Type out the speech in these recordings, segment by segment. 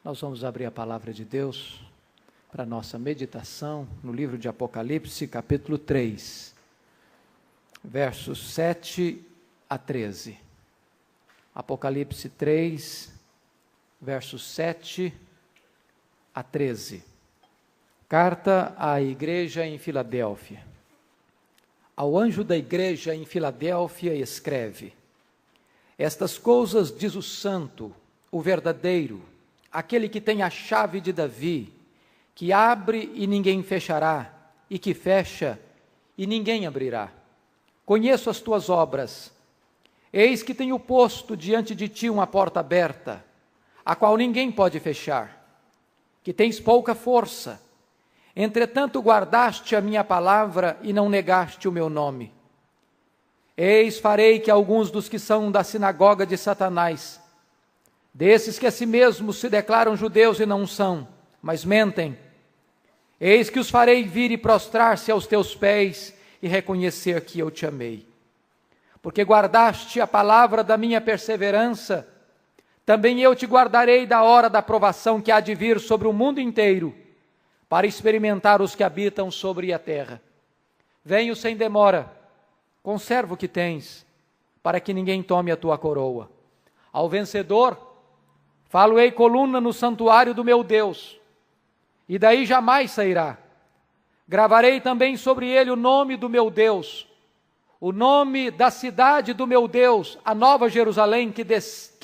Nós vamos abrir a palavra de Deus para nossa meditação no livro de Apocalipse, capítulo 3, versos 7 a 13. Apocalipse 3, versos 7 a 13. Carta à igreja em Filadélfia. Ao anjo da igreja em Filadélfia escreve: Estas coisas diz o santo, o verdadeiro, aquele que tem a chave de Davi, que abre e ninguém fechará, e que fecha e ninguém abrirá. Conheço as tuas obras. Eis que tenho posto diante de ti uma porta aberta, a qual ninguém pode fechar, que tens pouca força. Entretanto guardaste a minha palavra e não negaste o meu nome. Eis farei que alguns dos que são da sinagoga de Satanás, desses que a si mesmos se declaram judeus e não são, mas mentem, eis que os farei vir e prostrar-se aos teus pés e reconhecer que eu te amei. Porque guardaste a palavra da minha perseverança, também eu te guardarei da hora da provação que há de vir sobre o mundo inteiro, para experimentar os que habitam sobre a terra. Venho sem demora, conserva o que tens, para que ninguém tome a tua coroa. Ao vencedor, falo-ei coluna no santuário do meu Deus, e daí jamais sairá. Gravarei também sobre ele o nome do meu Deus, o nome da cidade do meu Deus, a nova Jerusalém que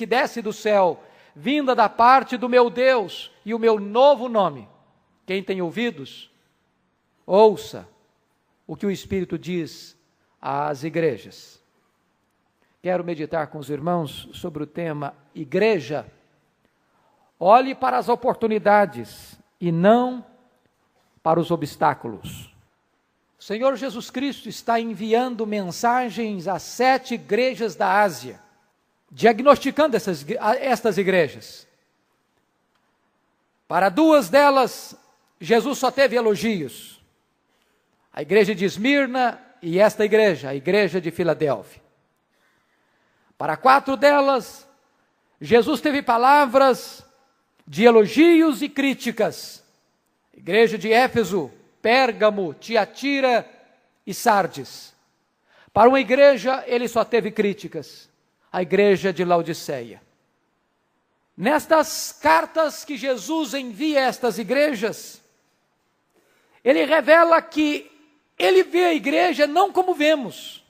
desce do céu, vinda da parte do meu Deus, e o meu novo nome. Quem tem ouvidos, ouça o que o Espírito diz às igrejas. Quero meditar com os irmãos sobre o tema igreja. Olhe para as oportunidades e não para os obstáculos. O Senhor Jesus Cristo está enviando mensagens a 7 igrejas da Ásia, diagnosticando estas igrejas. Para 2 delas, Jesus só teve elogios. A igreja de Esmirna e esta igreja, a igreja de Filadélfia. Para 4 delas, Jesus teve palavras de elogios e críticas. Igreja de Éfeso, Pérgamo, Tiatira e Sardes. Para uma igreja, ele só teve críticas. A igreja de Laodiceia. Nestas cartas que Jesus envia a estas igrejas, ele revela que ele vê a igreja não como vemos.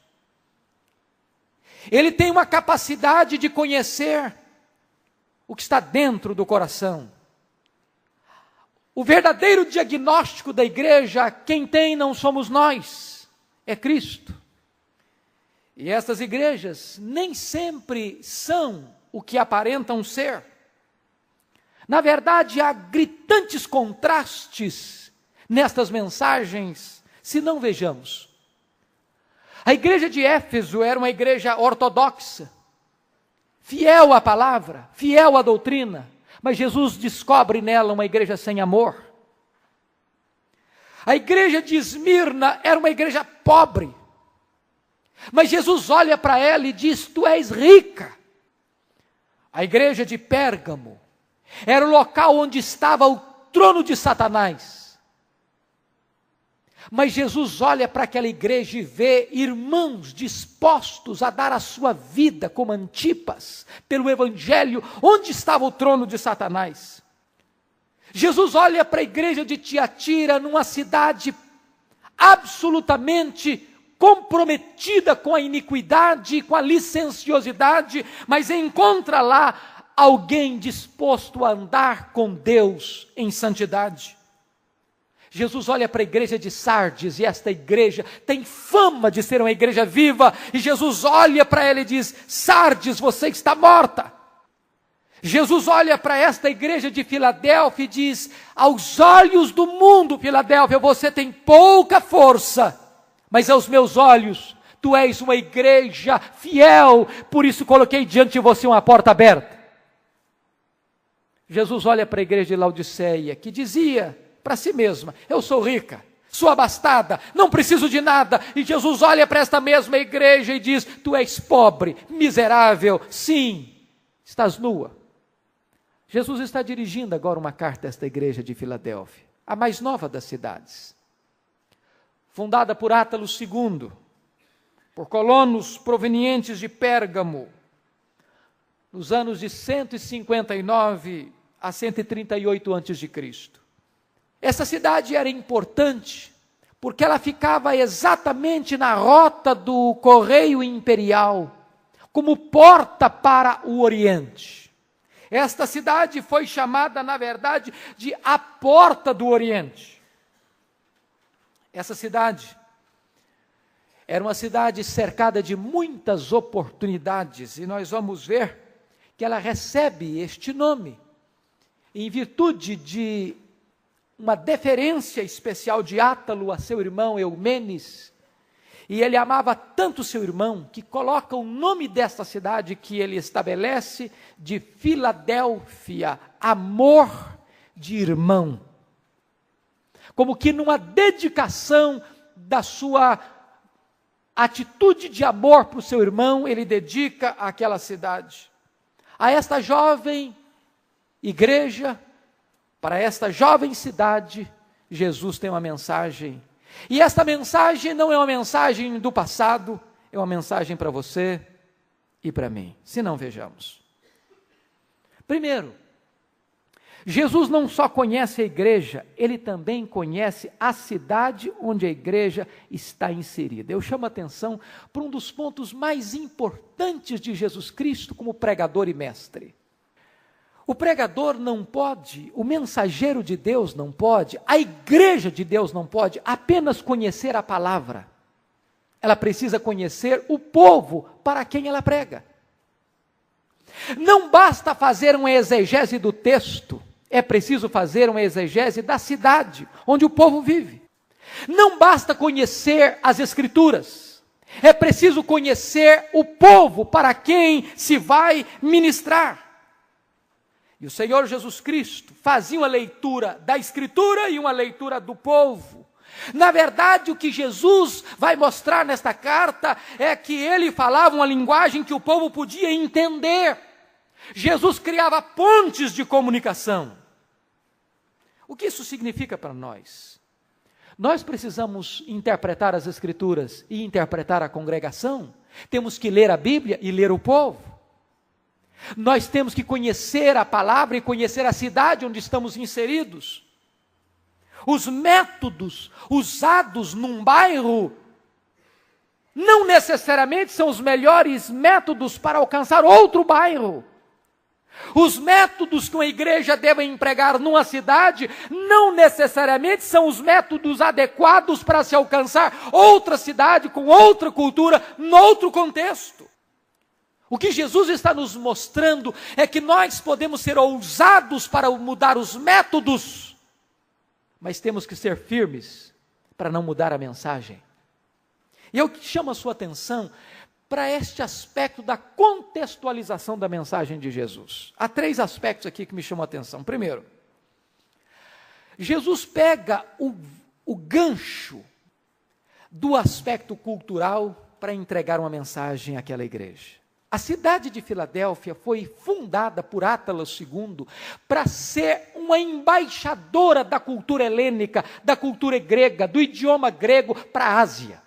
Ele tem uma capacidade de conhecer o que está dentro do coração. O verdadeiro diagnóstico da igreja, quem tem não somos nós, é Cristo. E estas igrejas nem sempre são o que aparentam ser. Na verdade, há gritantes contrastes nestas mensagens, se não vejamos. A igreja de Éfeso era uma igreja ortodoxa, fiel à palavra, fiel à doutrina, mas Jesus descobre nela uma igreja sem amor. A igreja de Esmirna era uma igreja pobre, mas Jesus olha para ela e diz: tu és rica. A igreja de Pérgamo era o local onde estava o trono de Satanás. Mas Jesus olha para aquela igreja e vê irmãos dispostos a dar a sua vida como Antipas, pelo Evangelho, onde estava o trono de Satanás. Jesus olha para a igreja de Tiatira, numa cidade absolutamente comprometida com a iniquidade, com a licenciosidade, mas encontra lá alguém disposto a andar com Deus em santidade. Jesus olha para a igreja de Sardes, e esta igreja tem fama de ser uma igreja viva, e Jesus olha para ela e diz: Sardes, você está morta. Jesus olha para esta igreja de Filadélfia e diz: aos olhos do mundo, Filadélfia, você tem pouca força, mas aos meus olhos, tu és uma igreja fiel, por isso coloquei diante de você uma porta aberta. Jesus olha para a igreja de Laodiceia, que dizia para si mesma: eu sou rica, sou abastada, não preciso de nada. E Jesus olha para esta mesma igreja e diz: tu és pobre, miserável, sim, estás nua. Jesus está dirigindo agora uma carta a esta igreja de Filadélfia, a mais nova das cidades, fundada por Átalo II, por colonos provenientes de Pérgamo, nos anos de 159 a 138 a.C. Essa cidade era importante, porque ela ficava exatamente na rota do correio imperial, como porta para o Oriente. Esta cidade foi chamada, na verdade, de a Porta do Oriente. Essa cidade era uma cidade cercada de muitas oportunidades, e nós vamos ver que ela recebe este nome em virtude de uma deferência especial de Átalo a seu irmão Eumenes, e ele amava tanto seu irmão, que coloca o nome desta cidade que ele estabelece de Filadélfia, amor de irmão. Como que numa dedicação da sua atitude de amor para o seu irmão, ele dedica àquela cidade. A esta jovem igreja, para esta jovem cidade, Jesus tem uma mensagem. E esta mensagem não é uma mensagem do passado, é uma mensagem para você e para mim. Se não, vejamos. Primeiro, Jesus não só conhece a igreja, ele também conhece a cidade onde a igreja está inserida. Eu chamo a atenção para um dos pontos mais importantes de Jesus Cristo como pregador e mestre. O pregador não pode, o mensageiro de Deus não pode, a igreja de Deus não pode apenas conhecer a palavra. Ela precisa conhecer o povo para quem ela prega. Não basta fazer uma exegese do texto, é preciso fazer uma exegese da cidade onde o povo vive. Não basta conhecer as Escrituras, é preciso conhecer o povo para quem se vai ministrar. E o Senhor Jesus Cristo fazia uma leitura da Escritura e uma leitura do povo. Na verdade, o que Jesus vai mostrar nesta carta é que ele falava uma linguagem que o povo podia entender. Jesus criava pontes de comunicação. O que isso significa para nós? Nós precisamos interpretar as Escrituras e interpretar a congregação. Temos que ler a Bíblia e ler o povo. Nós temos que conhecer a palavra e conhecer a cidade onde estamos inseridos. Os métodos usados num bairro não necessariamente são os melhores métodos para alcançar outro bairro. Os métodos que uma igreja deve empregar numa cidade não necessariamente são os métodos adequados para se alcançar outra cidade com outra cultura, noutro contexto. O que Jesus está nos mostrando é que nós podemos ser ousados para mudar os métodos, mas temos que ser firmes para não mudar a mensagem. E eu chamo a sua atenção para este aspecto da contextualização da mensagem de Jesus. Há 3 aspectos aqui que me chamam a atenção. Primeiro, Jesus pega o gancho do aspecto cultural para entregar uma mensagem àquela igreja. A cidade de Filadélfia foi fundada por Átalo II para ser uma embaixadora da cultura helênica, da cultura grega, do idioma grego para a Ásia.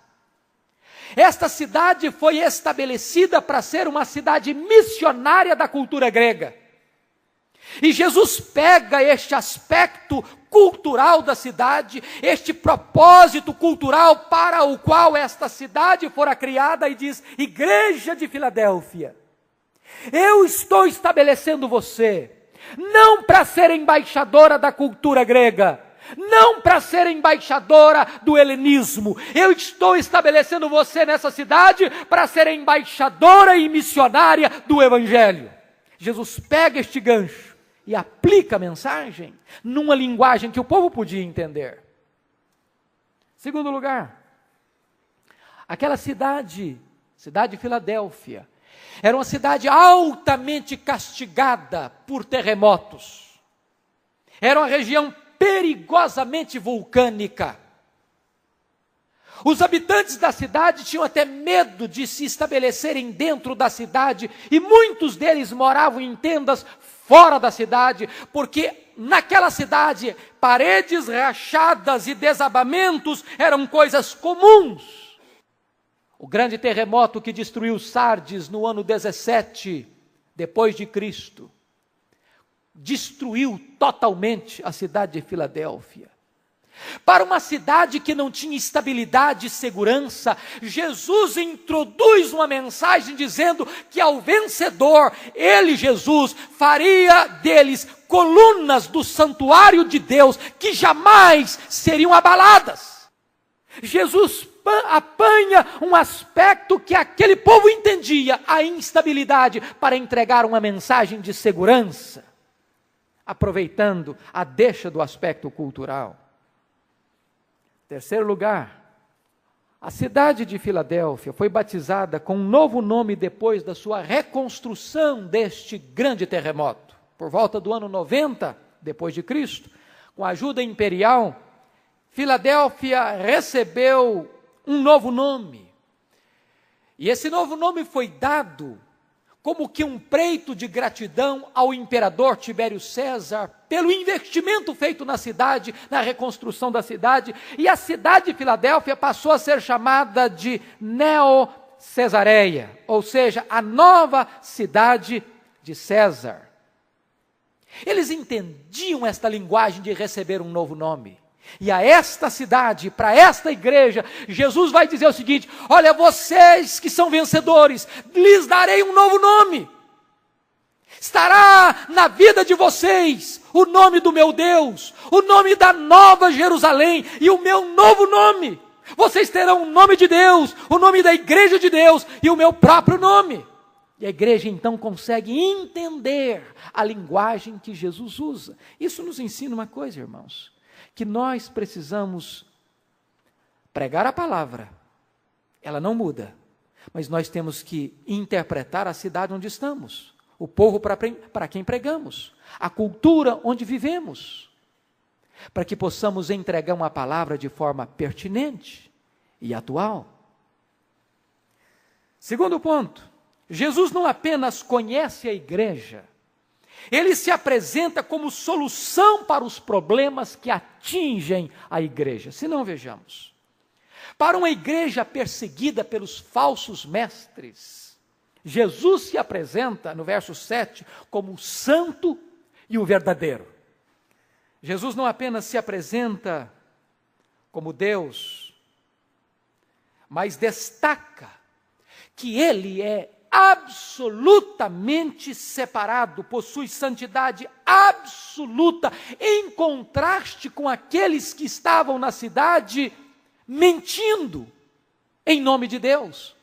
Esta cidade foi estabelecida para ser uma cidade missionária da cultura grega. E Jesus pega este aspecto cultural da cidade, este propósito cultural para o qual esta cidade fora criada e diz: Igreja de Filadélfia, eu estou estabelecendo você, não para ser embaixadora da cultura grega, não para ser embaixadora do helenismo, eu estou estabelecendo você nessa cidade para ser embaixadora e missionária do Evangelho. Jesus pega este gancho e aplica a mensagem numa linguagem que o povo podia entender. Segundo lugar, aquela cidade de Filadélfia, era uma cidade altamente castigada por terremotos. Era uma região perigosamente vulcânica. Os habitantes da cidade tinham até medo de se estabelecerem dentro da cidade, e muitos deles moravam em tendas fora da cidade, porque naquela cidade, paredes rachadas e desabamentos eram coisas comuns. O grande terremoto que destruiu Sardes no ano 17 depois de Cristo, destruiu totalmente a cidade de Filadélfia. Para uma cidade que não tinha estabilidade e segurança, Jesus introduz uma mensagem dizendo que ao vencedor, ele, Jesus, faria deles colunas do santuário de Deus que jamais seriam abaladas. Jesus apanha um aspecto que aquele povo entendia, a instabilidade, para entregar uma mensagem de segurança, aproveitando a deixa do aspecto cultural. Terceiro lugar, a cidade de Filadélfia foi batizada com um novo nome depois da sua reconstrução deste grande terremoto. Por volta do ano 90 depois de Cristo, com a ajuda imperial, Filadélfia recebeu um novo nome. E esse novo nome foi dado como que um preito de gratidão ao imperador Tibério César pelo investimento feito na cidade, na reconstrução da cidade, e a cidade de Filadélfia passou a ser chamada de Neo-Cesareia, ou seja, a nova cidade de César. Eles entendiam esta linguagem de receber um novo nome. E a esta cidade, para esta igreja, Jesus vai dizer o seguinte: olha, vocês que são vencedores, lhes darei um novo nome. Estará na vida de vocês o nome do meu Deus, o nome da nova Jerusalém e o meu novo nome. Vocês terão o nome de Deus, o nome da igreja de Deus e o meu próprio nome. E a igreja então consegue entender a linguagem que Jesus usa. Isso nos ensina uma coisa, irmãos, que nós precisamos pregar a palavra. Ela não muda, mas nós temos que interpretar a cidade onde estamos, o povo para quem pregamos, a cultura onde vivemos, para que possamos entregar uma palavra de forma pertinente e atual. Segundo ponto, Jesus não apenas conhece a igreja, ele se apresenta como solução para os problemas que atingem a igreja. Se não, vejamos. Para uma igreja perseguida pelos falsos mestres, Jesus se apresenta, no verso 7, como o santo e o verdadeiro. Jesus não apenas se apresenta como Deus, mas destaca que ele é absolutamente separado, possui santidade absoluta, em contraste com aqueles que estavam na cidade mentindo em nome de Deus.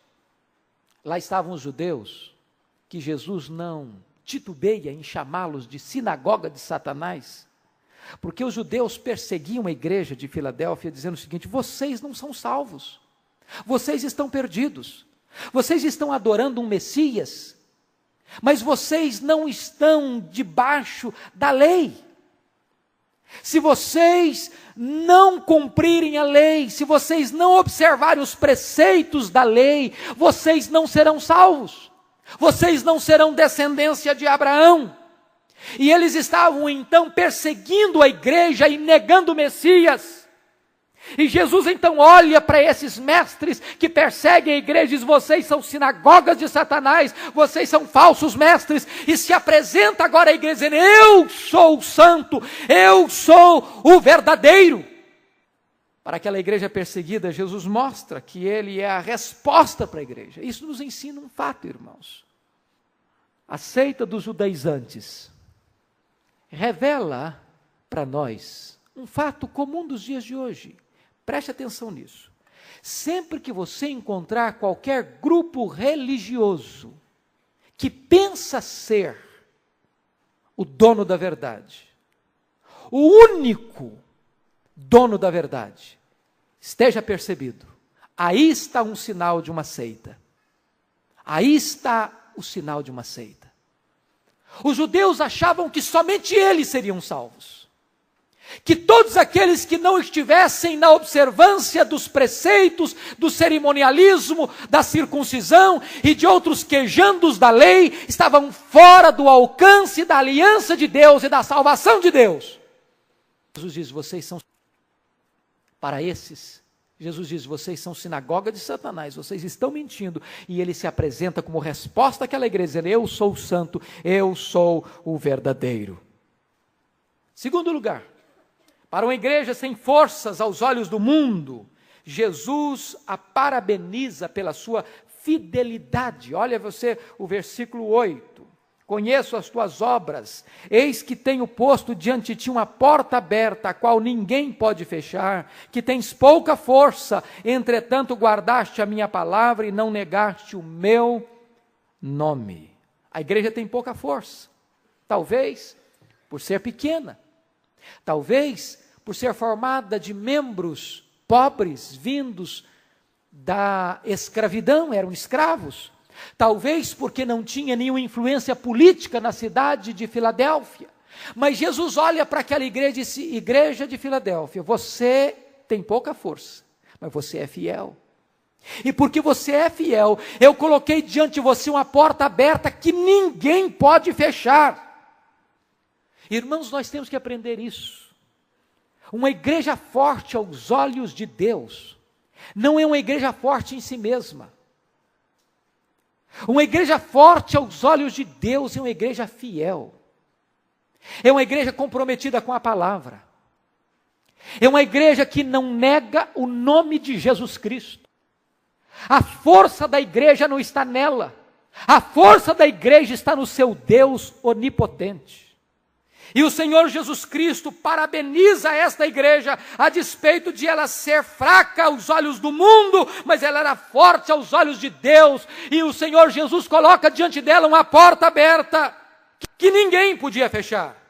Lá estavam os judeus, que Jesus não titubeia em chamá-los de sinagoga de Satanás, porque os judeus perseguiam a igreja de Filadélfia, dizendo o seguinte: vocês não são salvos, vocês estão perdidos. Vocês estão adorando um Messias, mas vocês não estão debaixo da lei. Se vocês não cumprirem a lei, se vocês não observarem os preceitos da lei, vocês não serão salvos. Vocês não serão descendência de Abraão. E eles estavam então perseguindo a igreja e negando o Messias. E Jesus então olha para esses mestres que perseguem a igreja e diz: vocês são sinagogas de Satanás, vocês são falsos mestres, e se apresenta agora à igreja dizendo: eu sou o santo, eu sou o verdadeiro. Para aquela igreja perseguida, Jesus mostra que ele é a resposta para a igreja. Isso nos ensina um fato, irmãos. A seita dos judaizantes revela para nós um fato comum dos dias de hoje. Preste atenção nisso. Sempre que você encontrar qualquer grupo religioso que pensa ser o dono da verdade, o único dono da verdade, esteja percebido, aí está um sinal de uma seita. Aí está o sinal de uma seita. Os judeus achavam que somente eles seriam salvos. que todos aqueles que não estivessem na observância dos preceitos, do cerimonialismo, da circuncisão e de outros quejandos da lei, estavam fora do alcance da aliança de Deus e da salvação de Deus. Jesus diz, vocês são, para esses, Jesus diz, vocês são sinagoga de Satanás, vocês estão mentindo. E ele se apresenta como resposta àquela igreja, dizendo, eu sou o santo, eu sou o verdadeiro. Segundo lugar, para uma igreja sem forças aos olhos do mundo, Jesus a parabeniza pela sua fidelidade. Olha você o versículo 8. Conheço as tuas obras, eis que tenho posto diante de ti uma porta aberta, a qual ninguém pode fechar, que tens pouca força, entretanto guardaste a minha palavra e não negaste o meu nome. A igreja tem pouca força, talvez por ser pequena, talvez por ser formada de membros pobres, vindos da escravidão, eram escravos. Talvez porque não tinha nenhuma influência política na cidade de Filadélfia. Mas Jesus olha para aquela igreja e diz, igreja de Filadélfia, você tem pouca força, mas você é fiel. E porque você é fiel, eu coloquei diante de você uma porta aberta que ninguém pode fechar. Irmãos, nós temos que aprender isso. Uma igreja forte aos olhos de Deus não é uma igreja forte em si mesma. Uma igreja forte aos olhos de Deus é uma igreja fiel. É uma igreja comprometida com a palavra. É uma igreja que não nega o nome de Jesus Cristo. A força da igreja não está nela. A força da igreja está no seu Deus onipotente. E o Senhor Jesus Cristo parabeniza esta igreja, a despeito de ela ser fraca aos olhos do mundo, mas ela era forte aos olhos de Deus, e o Senhor Jesus coloca diante dela uma porta aberta, que ninguém podia fechar.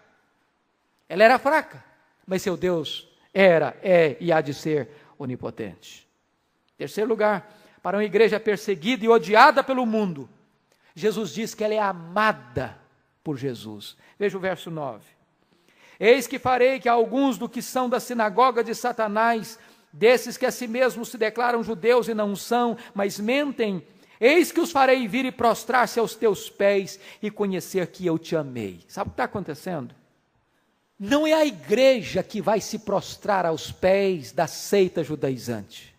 Ela era fraca, mas seu Deus é e há de ser onipotente. Terceiro lugar, para uma igreja perseguida e odiada pelo mundo, Jesus diz que ela é amada por Jesus. Veja o verso 9. Eis que farei que alguns do que são da sinagoga de Satanás, desses que a si mesmos se declaram judeus e não são, mas mentem, eis que os farei vir e prostrar-se aos teus pés e conhecer que eu te amei. Sabe o que está acontecendo? Não é a igreja que vai se prostrar aos pés da seita judaizante.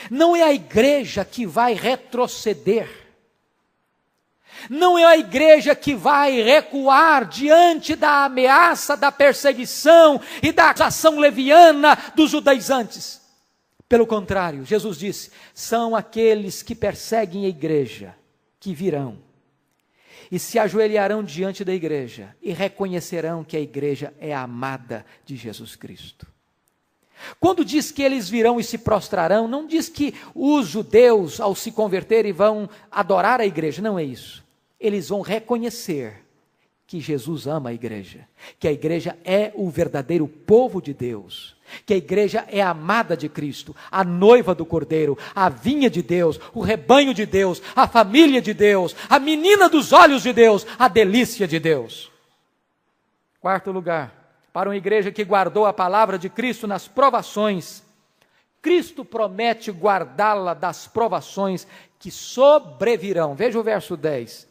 Não é a igreja que vai retroceder. Não é a igreja que vai recuar diante da ameaça, da perseguição e da acusação leviana dos judaizantes. Pelo contrário, Jesus disse, são aqueles que perseguem a igreja, que virão e se ajoelharão diante da igreja e reconhecerão que a igreja é amada de Jesus Cristo. Quando diz que eles virão e se prostrarão, não diz que os judeus, ao se converterem, vão adorar a igreja, não é isso. Eles vão reconhecer que Jesus ama a igreja, que a igreja é o verdadeiro povo de Deus, que a igreja é a amada de Cristo, a noiva do Cordeiro, a vinha de Deus, o rebanho de Deus, a família de Deus, a menina dos olhos de Deus, a delícia de Deus. Quarto lugar, para uma igreja que guardou a palavra de Cristo nas provações, Cristo promete guardá-la das provações que sobrevirão. Veja o verso 10.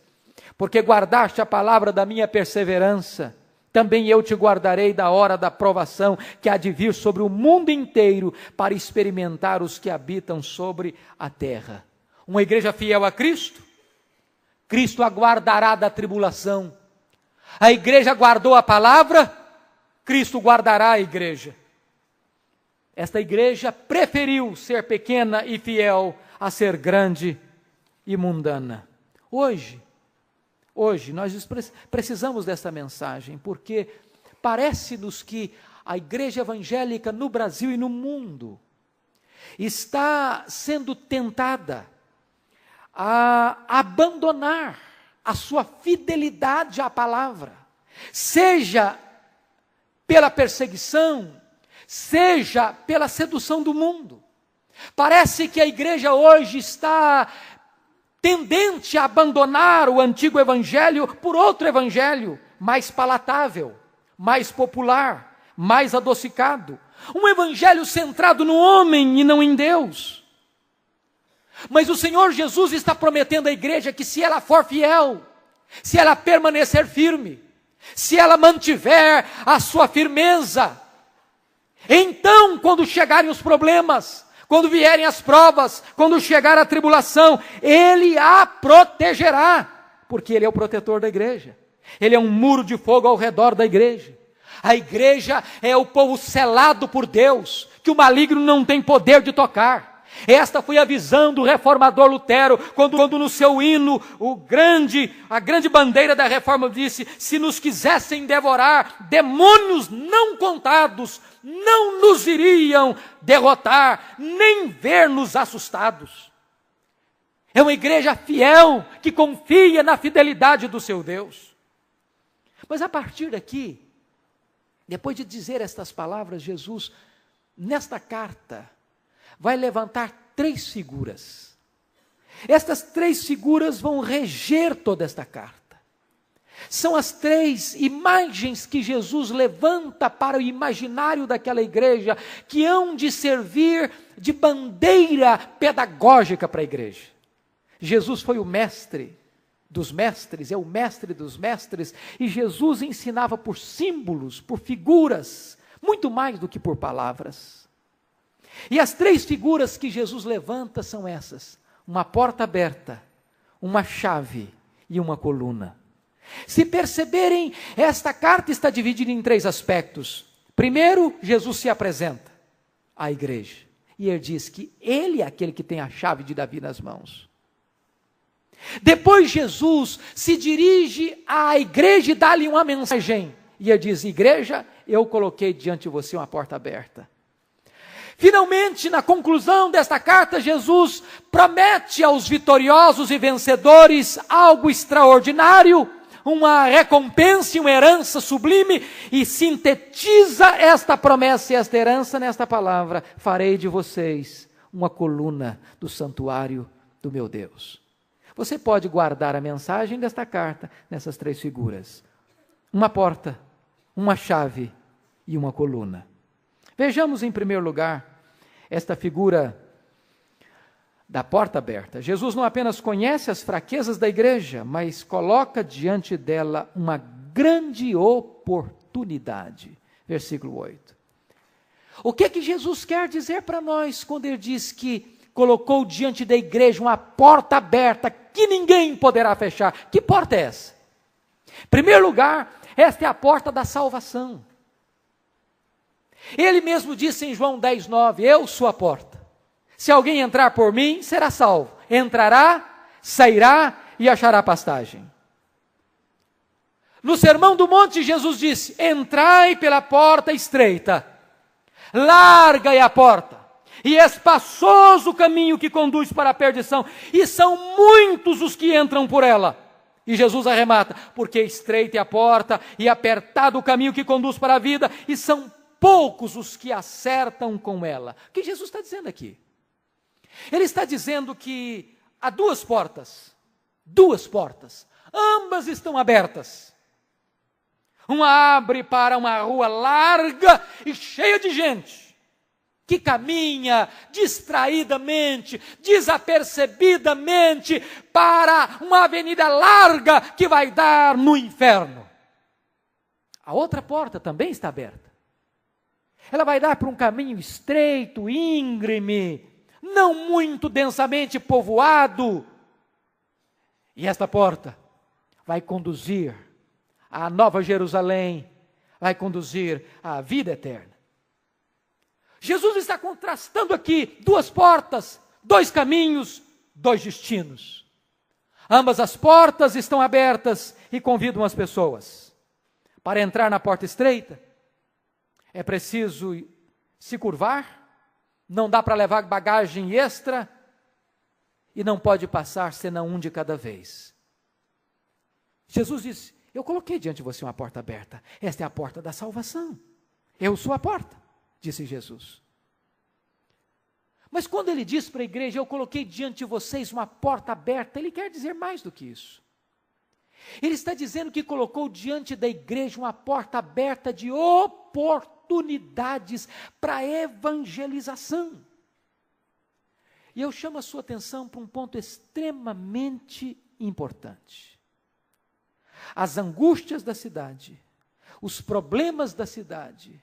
Porque guardaste a palavra da minha perseverança, também eu te guardarei da hora da provação que há de vir sobre o mundo inteiro para experimentar os que habitam sobre a terra. Uma igreja fiel a Cristo, Cristo a guardará da tribulação. A igreja guardou a palavra, Cristo guardará a igreja. Esta igreja preferiu ser pequena e fiel a ser grande e mundana. Hoje nós precisamos dessa mensagem, porque parece-nos que a igreja evangélica no Brasil e no mundo está sendo tentada a abandonar a sua fidelidade à palavra, seja pela perseguição, seja pela sedução do mundo. Parece que a igreja hoje está tendente a abandonar o antigo evangelho por outro evangelho mais palatável, mais popular, mais adocicado, um evangelho centrado no homem e não em Deus. Mas o Senhor Jesus está prometendo à igreja que se ela for fiel, se ela permanecer firme, se ela mantiver a sua firmeza, então quando chegarem os problemas, quando vierem as provas, quando chegar a tribulação, Ele a protegerá, porque Ele é o protetor da igreja. Ele é um muro de fogo ao redor da igreja. A igreja é o povo selado por Deus, que o maligno não tem poder de tocar. Esta foi a visão do reformador Lutero, quando no seu hino, a grande bandeira da reforma disse: se nos quisessem devorar, demônios não contados não nos iriam derrotar, nem ver-nos assustados. É uma igreja fiel, que confia na fidelidade do seu Deus. Mas a partir daqui, depois de dizer estas palavras, Jesus, nesta carta, vai levantar 3 figuras. Estas 3 figuras vão reger toda esta carta. São as 3 imagens que Jesus levanta para o imaginário daquela igreja, que hão de servir de bandeira pedagógica para a igreja. Jesus foi o mestre dos mestres, é o mestre dos mestres, e Jesus ensinava por símbolos, por figuras, muito mais do que por palavras. E as 3 figuras que Jesus levanta são essas: uma porta aberta, uma chave e uma coluna. Se perceberem, esta carta está dividida em 3 aspectos. Primeiro, Jesus se apresenta à igreja, e ele diz que ele é aquele que tem a chave de Davi nas mãos. Depois Jesus se dirige à igreja e dá-lhe uma mensagem, e ele diz: igreja, eu coloquei diante de você uma porta aberta. Finalmente, na conclusão desta carta, Jesus promete aos vitoriosos e vencedores algo extraordinário, uma recompensa e uma herança sublime, e sintetiza esta promessa e esta herança nesta palavra: farei de vocês uma coluna do santuário do meu Deus. Você pode guardar a mensagem desta carta nessas 3 figuras: uma porta, uma chave e uma coluna. Vejamos em primeiro lugar esta figura da porta aberta. Jesus não apenas conhece as fraquezas da igreja, mas coloca diante dela uma grande oportunidade. Versículo 8. O que Jesus quer dizer para nós quando ele diz que colocou diante da igreja uma porta aberta que ninguém poderá fechar? Que porta é essa? Em primeiro lugar, esta é a porta da salvação. Ele mesmo disse em João 10:9, eu sou a porta. Se alguém entrar por mim, será salvo. Entrará, sairá e achará pastagem. No Sermão do Monte, Jesus disse: entrai pela porta estreita, larga é a porta, e espaçoso o caminho que conduz para a perdição, e são muitos os que entram por ela. E Jesus arremata: porque estreita é a porta, e apertado o caminho que conduz para a vida, e são poucos os que acertam com ela. O que Jesus está dizendo aqui? Ele está dizendo que há 2 portas, ambas estão abertas. Uma abre para uma rua larga e cheia de gente, que caminha distraidamente, desapercebidamente, para uma avenida larga que vai dar no inferno. A outra porta também está aberta. Ela vai dar para um caminho estreito, íngreme, não muito densamente povoado. E esta porta vai conduzir à Nova Jerusalém, vai conduzir à vida eterna. Jesus está contrastando aqui 2 portas, 2 caminhos, 2 destinos. Ambas as portas estão abertas e convidam as pessoas. Para entrar na porta estreita, é preciso se curvar, não dá para levar bagagem extra, e não pode passar senão um de cada vez. Jesus disse: eu coloquei diante de você uma porta aberta, esta é a porta da salvação, eu sou a porta, disse Jesus. Mas quando ele diz para a igreja: eu coloquei diante de vocês uma porta aberta, ele quer dizer mais do que isso. Ele está dizendo que colocou diante da igreja uma porta aberta de oportunidades para evangelização. E eu chamo a sua atenção para um ponto extremamente importante. As angústias da cidade, os problemas da cidade,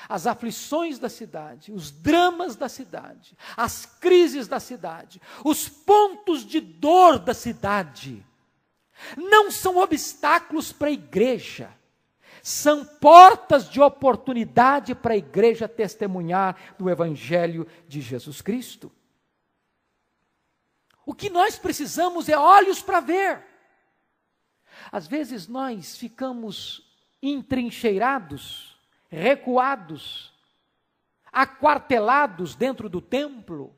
as aflições da cidade, os dramas da cidade, as crises da cidade, os pontos de dor da cidade, não são obstáculos para a igreja, são portas de oportunidade para a igreja testemunhar do Evangelho de Jesus Cristo. O que nós precisamos é olhos para ver. Às vezes nós ficamos entrincheirados, recuados, aquartelados dentro do templo,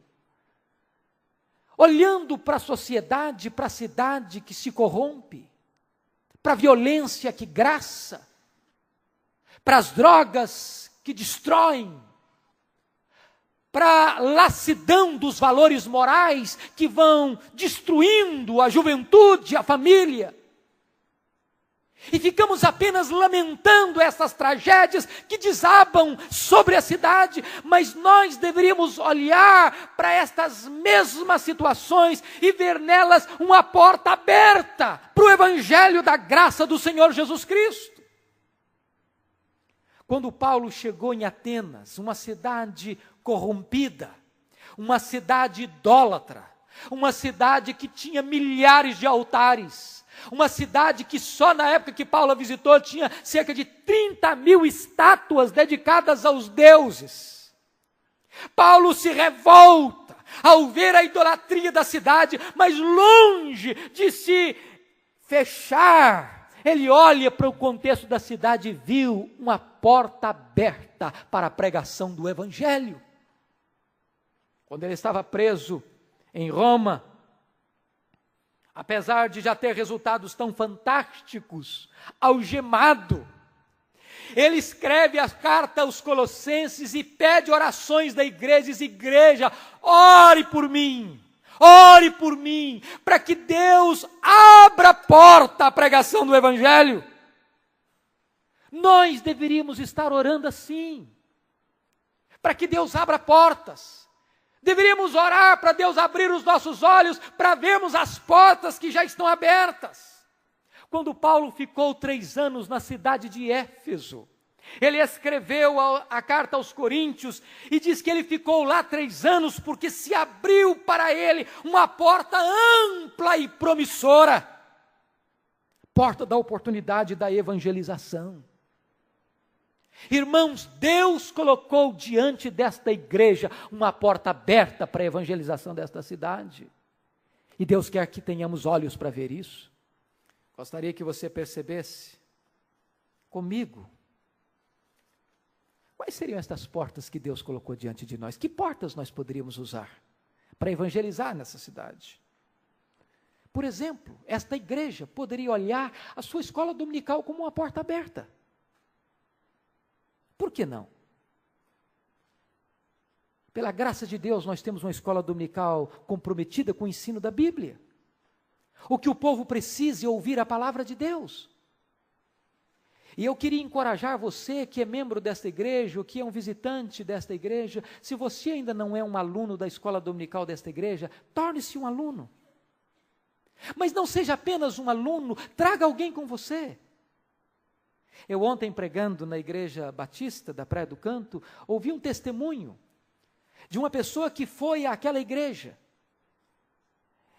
olhando para a sociedade, para a cidade que se corrompe, para a violência que graça, para as drogas que destroem, para a lassidão dos valores morais que vão destruindo a juventude, a família. E ficamos apenas lamentando essas tragédias que desabam sobre a cidade, mas nós deveríamos olhar para estas mesmas situações e ver nelas uma porta aberta para o Evangelho da graça do Senhor Jesus Cristo. Quando Paulo chegou em Atenas, uma cidade corrompida, uma cidade idólatra, uma cidade que tinha milhares de altares, uma cidade que só na época que Paulo visitou tinha cerca de 30.000 estátuas dedicadas aos deuses. Paulo se revolta ao ver a idolatria da cidade, mas longe de se fechar, ele olha para o contexto da cidade e viu uma porta aberta para a pregação do Evangelho. Quando ele estava preso em Roma, apesar de já ter resultados tão fantásticos, algemado, ele escreve a carta aos Colossenses e pede orações da igreja, diz: igreja, ore por mim, para que Deus abra a porta à pregação do Evangelho. Nós deveríamos estar orando assim, para que Deus abra portas. Deveríamos orar para Deus abrir os nossos olhos, para vermos as portas que já estão abertas. Quando Paulo ficou 3 anos na cidade de Éfeso, ele escreveu a carta aos Coríntios e diz que ele ficou lá 3 anos porque se abriu para ele uma porta ampla e promissora, porta da oportunidade da evangelização. Irmãos, Deus colocou diante desta igreja uma porta aberta para a evangelização desta cidade. E Deus quer que tenhamos olhos para ver isso. Gostaria que você percebesse comigo quais seriam estas portas que Deus colocou diante de nós. Que portas nós poderíamos usar para evangelizar nessa cidade? Por exemplo, esta igreja poderia olhar a sua escola dominical como uma porta aberta. Por que não? Pela graça de Deus, nós temos uma escola dominical comprometida com o ensino da Bíblia. O que o povo precisa é ouvir a palavra de Deus. E eu queria encorajar você que é membro desta igreja, ou que é um visitante desta igreja, se você ainda não é um aluno da escola dominical desta igreja, torne-se um aluno. Mas não seja apenas um aluno, traga alguém com você. Eu ontem, pregando na igreja batista da Praia do Canto, ouvi um testemunho de uma pessoa que foi àquela igreja.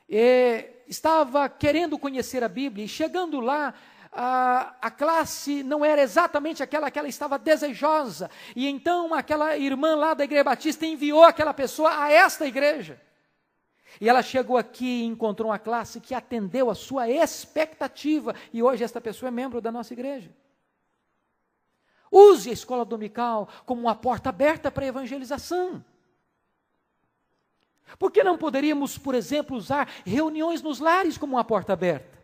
E estava querendo conhecer a Bíblia, e chegando lá, a classe não era exatamente aquela que ela estava desejosa. E então aquela irmã lá da igreja batista enviou aquela pessoa a esta igreja. E ela chegou aqui e encontrou uma classe que atendeu a sua expectativa. E hoje esta pessoa é membro da nossa igreja. Use a escola dominical como uma porta aberta para a evangelização. Por que não poderíamos, por exemplo, usar reuniões nos lares como uma porta aberta?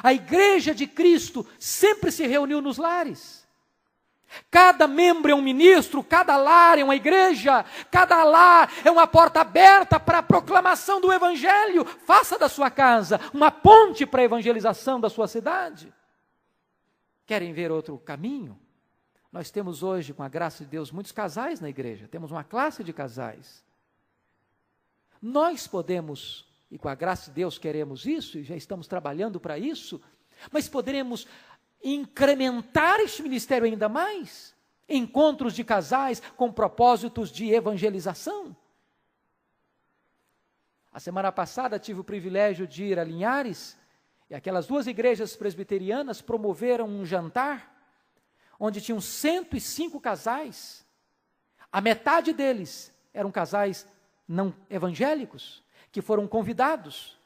A igreja de Cristo sempre se reuniu nos lares. Cada membro é um ministro, cada lar é uma igreja, cada lar é uma porta aberta para a proclamação do Evangelho. Faça da sua casa uma ponte para a evangelização da sua cidade. Querem ver outro caminho? Nós temos hoje, com a graça de Deus, muitos casais na igreja, temos uma classe de casais. Nós podemos, e com a graça de Deus queremos isso, e já estamos trabalhando para isso, mas poderemos incrementar este ministério ainda mais, encontros de casais com propósitos de evangelização. A semana passada tive o privilégio de ir a Linhares, e aquelas 2 igrejas presbiterianas promoveram um jantar, onde tinham 105 casais, a metade deles eram casais não evangélicos, que foram convidados,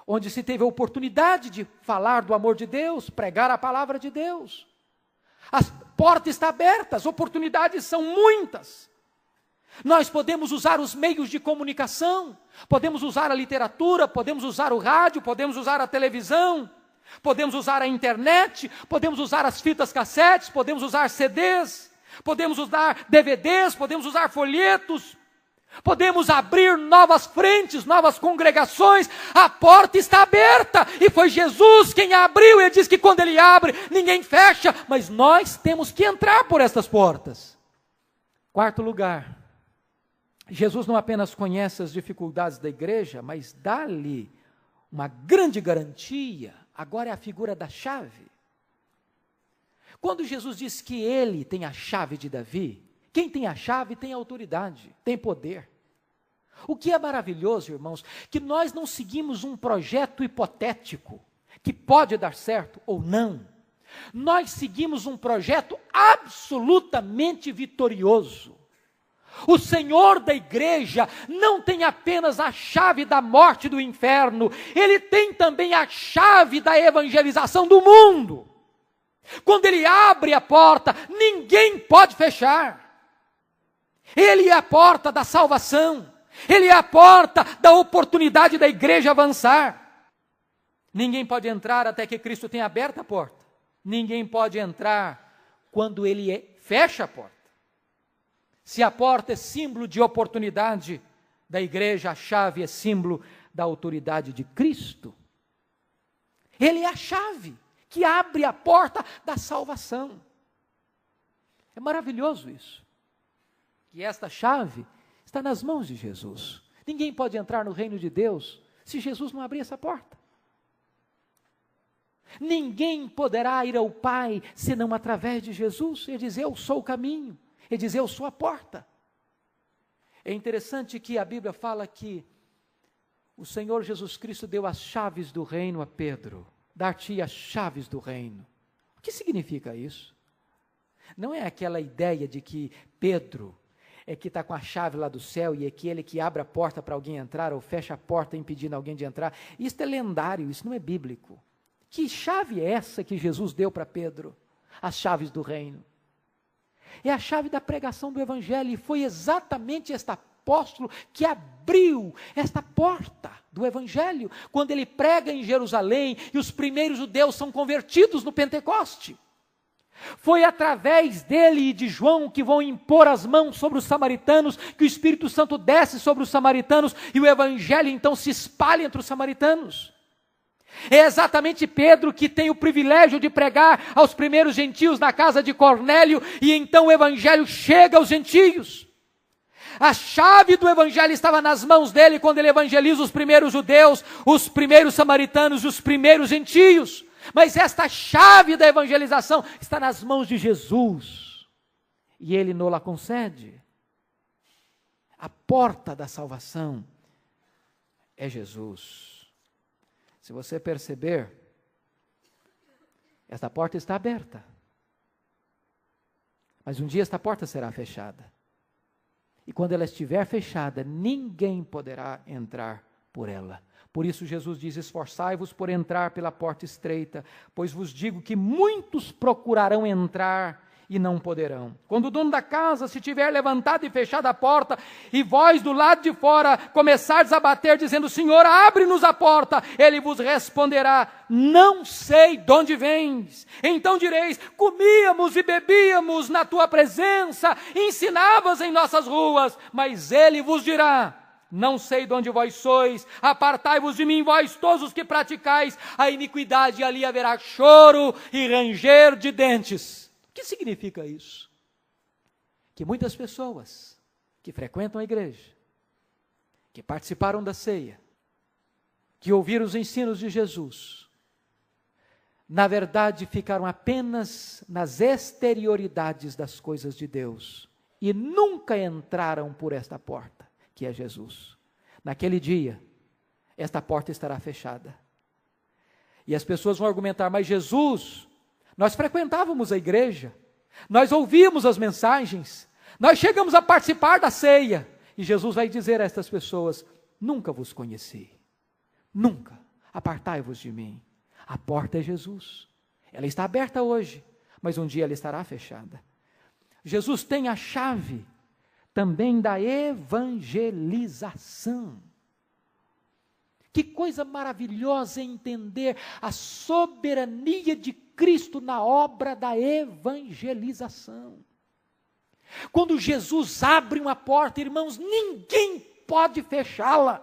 onde se teve a oportunidade de falar do amor de Deus, pregar a palavra de Deus. A porta está aberta, as oportunidades são muitas. Nós podemos usar os meios de comunicação, podemos usar a literatura, podemos usar o rádio, podemos usar a televisão, podemos usar a internet, podemos usar as fitas cassetes, podemos usar CDs, podemos usar DVDs, podemos usar folhetos, podemos abrir novas frentes, novas congregações. A porta está aberta, e foi Jesus quem abriu. Ele diz que quando Ele abre, ninguém fecha, mas nós temos que entrar por estas portas. 4º lugar, Jesus não apenas conhece as dificuldades da igreja, mas dá-lhe uma grande garantia. Agora é a figura da chave. Quando Jesus diz que Ele tem a chave de Davi, quem tem a chave tem autoridade, tem poder. O que é maravilhoso, irmãos, que nós não seguimos um projeto hipotético, que pode dar certo ou não. Nós seguimos um projeto absolutamente vitorioso. O Senhor da igreja não tem apenas a chave da morte e do inferno, Ele tem também a chave da evangelização do mundo. Quando Ele abre a porta, ninguém pode fechar. Ele é a porta da salvação, Ele é a porta da oportunidade da igreja avançar. Ninguém pode entrar até que Cristo tenha aberto a porta. Ninguém pode entrar quando Ele fecha a porta. Se a porta é símbolo de oportunidade da igreja, a chave é símbolo da autoridade de Cristo. Ele é a chave que abre a porta da salvação. É maravilhoso isso. E esta chave está nas mãos de Jesus. Ninguém pode entrar no reino de Deus se Jesus não abrir essa porta. Ninguém poderá ir ao Pai senão através de Jesus. Ele diz: eu sou o caminho. Ele diz: eu sou a porta. É interessante que a Bíblia fala que o Senhor Jesus Cristo deu as chaves do reino a Pedro. Dar-te as chaves do reino. O que significa isso? Não é aquela ideia de que Pedro é que está com a chave lá do céu e é que ele que abre a porta para alguém entrar ou fecha a porta impedindo alguém de entrar. Isso é lendário, isso não é bíblico. Que chave é essa que Jesus deu para Pedro? As chaves do reino. É a chave da pregação do Evangelho, e foi exatamente este apóstolo que abriu esta porta do Evangelho, quando ele prega em Jerusalém, e os primeiros judeus são convertidos no Pentecoste. Foi através dele e de João que vão impor as mãos sobre os samaritanos, que o Espírito Santo desce sobre os samaritanos, e o Evangelho então se espalha entre os samaritanos. É exatamente Pedro que tem o privilégio de pregar aos primeiros gentios na casa de Cornélio, e então o Evangelho chega aos gentios. A chave do Evangelho estava nas mãos dele quando ele evangeliza os primeiros judeus, os primeiros samaritanos e os primeiros gentios. Mas esta chave da evangelização está nas mãos de Jesus, e Ele nos-la concede. A porta da salvação é Jesus. Se você perceber, esta porta está aberta, mas um dia esta porta será fechada. E quando ela estiver fechada, ninguém poderá entrar por ela. Por isso Jesus diz: esforçai-vos por entrar pela porta estreita, pois vos digo que muitos procurarão entrar e não poderão. Quando o dono da casa se tiver levantado e fechado a porta, e vós do lado de fora começardes a bater, dizendo: Senhor, abre-nos a porta, ele vos responderá: não sei de onde vens. Então direis: comíamos e bebíamos na tua presença, ensinavas em nossas ruas. Mas ele vos dirá: não sei de onde vós sois, apartai-vos de mim, vós todos os que praticais a iniquidade, e ali haverá choro e ranger de dentes. O que significa isso? Que muitas pessoas que frequentam a igreja, que participaram da ceia, que ouviram os ensinos de Jesus, na verdade ficaram apenas nas exterioridades das coisas de Deus e nunca entraram por esta porta, que é Jesus. Naquele dia, esta porta estará fechada. E as pessoas vão argumentar: mas Jesus, nós frequentávamos a igreja, nós ouvíamos as mensagens, nós chegamos a participar da ceia. E Jesus vai dizer a estas pessoas: nunca vos conheci, nunca, apartai-vos de mim. A porta é Jesus, ela está aberta hoje, mas um dia ela estará fechada. Jesus tem a chave também da evangelização. Que coisa maravilhosa entender a soberania de Cristo na obra da evangelização. Quando Jesus abre uma porta, irmãos, ninguém pode fechá-la,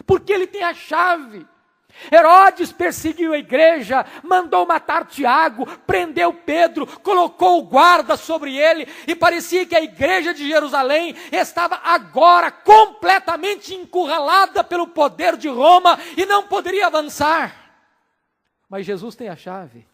porque ele tem a chave. Herodes perseguiu a igreja, mandou matar Tiago, prendeu Pedro, colocou o guarda sobre ele, e parecia que a igreja de Jerusalém estava agora completamente encurralada pelo poder de Roma e não poderia avançar. Mas Jesus tem a chave,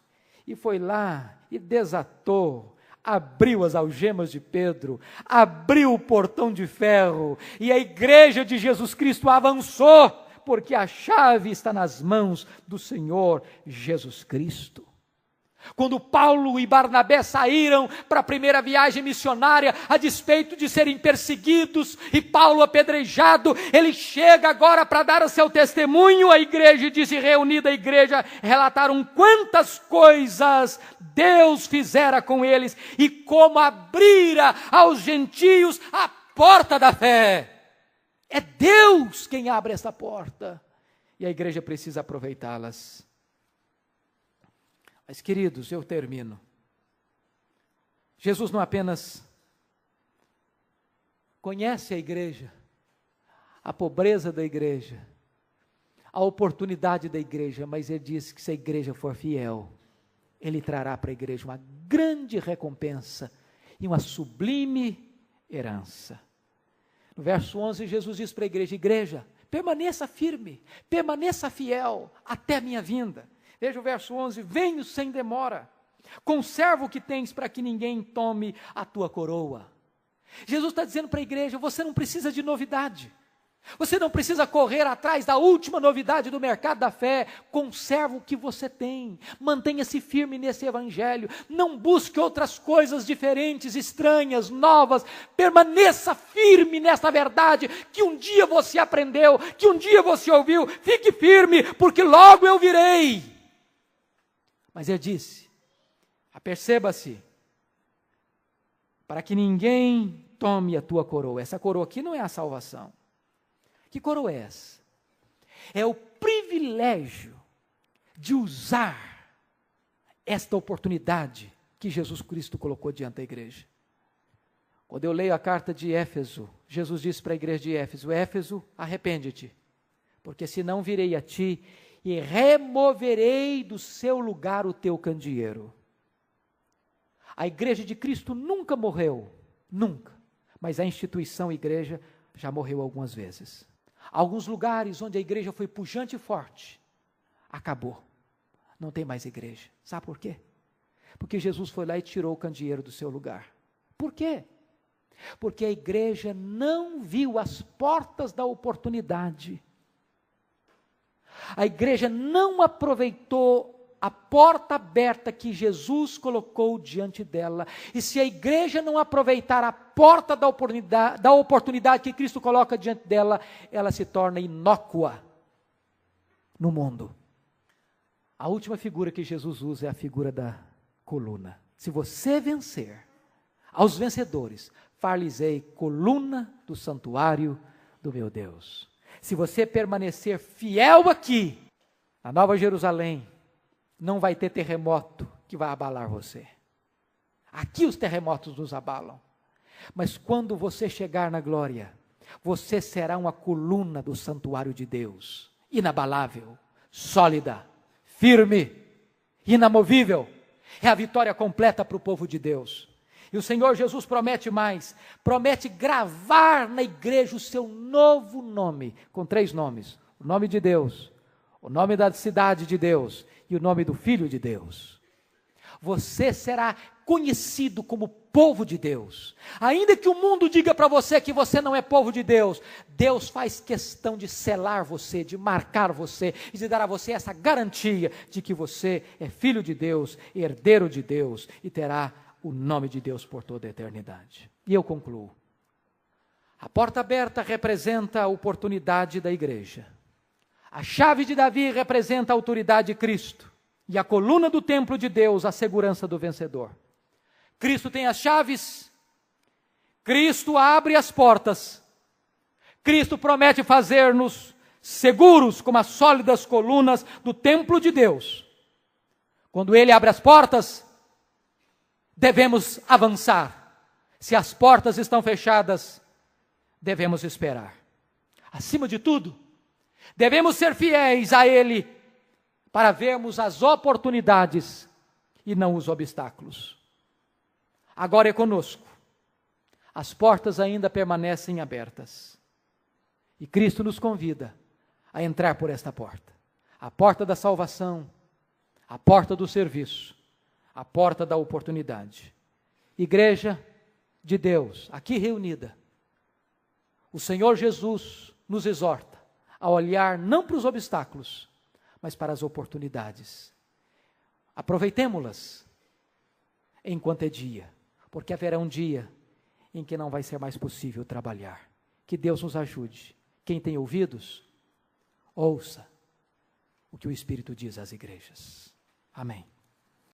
e foi lá e desatou, abriu as algemas de Pedro, abriu o portão de ferro, e a igreja de Jesus Cristo avançou, porque a chave está nas mãos do Senhor Jesus Cristo. Quando Paulo e Barnabé saíram para a primeira viagem missionária, a despeito de serem perseguidos e Paulo apedrejado, ele chega agora para dar o seu testemunho à igreja, e disse: reunida a igreja, relataram quantas coisas Deus fizera com eles e como abrira aos gentios a porta da fé. É Deus quem abre essa porta, e a igreja precisa aproveitá-las. Mas, queridos, eu termino. Jesus não apenas conhece a igreja, a pobreza da igreja, a oportunidade da igreja, mas ele diz que se a igreja for fiel, ele trará para a igreja uma grande recompensa e uma sublime herança. No verso 11, Jesus diz para a igreja: igreja, permaneça firme, permaneça fiel até a minha vinda. Veja o verso 11: venho sem demora, conserva o que tens para que ninguém tome a tua coroa. Jesus está dizendo para a igreja: você não precisa de novidade, você não precisa correr atrás da última novidade do mercado da fé. Conserva o que você tem, mantenha-se firme nesse evangelho, não busque outras coisas diferentes, estranhas, novas. Permaneça firme nessa verdade que um dia você aprendeu, que um dia você ouviu. Fique firme, porque logo eu virei. Mas ele disse: aperceba-se, para que ninguém tome a tua coroa. Essa coroa aqui não é a salvação. Que coroa é essa? É o privilégio de usar esta oportunidade que Jesus Cristo colocou diante da igreja. Quando eu leio a carta de Éfeso, Jesus disse para a igreja de Éfeso: Éfeso, arrepende-te, porque senão virei a ti e removerei do seu lugar o teu candeeiro. A igreja de Cristo nunca morreu, nunca, mas a instituição igreja já morreu algumas vezes. Alguns lugares onde a igreja foi pujante e forte, acabou, não tem mais igreja. Sabe por quê? Porque Jesus foi lá e tirou o candeeiro do seu lugar. Por quê? Porque a igreja não viu as portas da oportunidade. A igreja não aproveitou a porta aberta que Jesus colocou diante dela. E se a igreja não aproveitar a porta da oportunidade que Cristo coloca diante dela, ela se torna inócua no mundo. A última figura que Jesus usa é a figura da coluna. Se você vencer, aos vencedores, far-lhes-ei coluna do santuário do meu Deus. Se você permanecer fiel aqui, na Nova Jerusalém, não vai ter terremoto que vai abalar você. Aqui os terremotos nos abalam. Mas quando você chegar na glória, você será uma coluna do santuário de Deus, inabalável, sólida, firme, inamovível. É a vitória completa para o povo de Deus. E o Senhor Jesus promete mais, promete gravar na igreja o seu novo nome, com 3 nomes: o nome de Deus, o nome da cidade de Deus e o nome do Filho de Deus. Você será conhecido como povo de Deus. Ainda que o mundo diga para você que você não é povo de Deus, Deus faz questão de selar você, de marcar você e de dar a você essa garantia de que você é filho de Deus, herdeiro de Deus e terá o nome de Deus por toda a eternidade. E eu concluo. A porta aberta representa a oportunidade da igreja. A chave de Davi representa a autoridade de Cristo. E a coluna do templo de Deus, a segurança do vencedor. Cristo tem as chaves, Cristo abre as portas, Cristo promete fazer-nos seguros como as sólidas colunas do templo de Deus. Quando Ele abre as portas, devemos avançar. Se as portas estão fechadas, devemos esperar. Acima de tudo, devemos ser fiéis a Ele para vermos as oportunidades e não os obstáculos. Agora é conosco. As portas ainda permanecem abertas. E Cristo nos convida a entrar por esta porta. A porta da salvação, a porta do serviço, a porta da oportunidade. Igreja de Deus, aqui reunida, o Senhor Jesus nos exorta a olhar não para os obstáculos, mas para as oportunidades. Aproveitemo-las enquanto é dia, porque haverá um dia em que não vai ser mais possível trabalhar. Que Deus nos ajude. Quem tem ouvidos, ouça o que o Espírito diz às igrejas. Amém.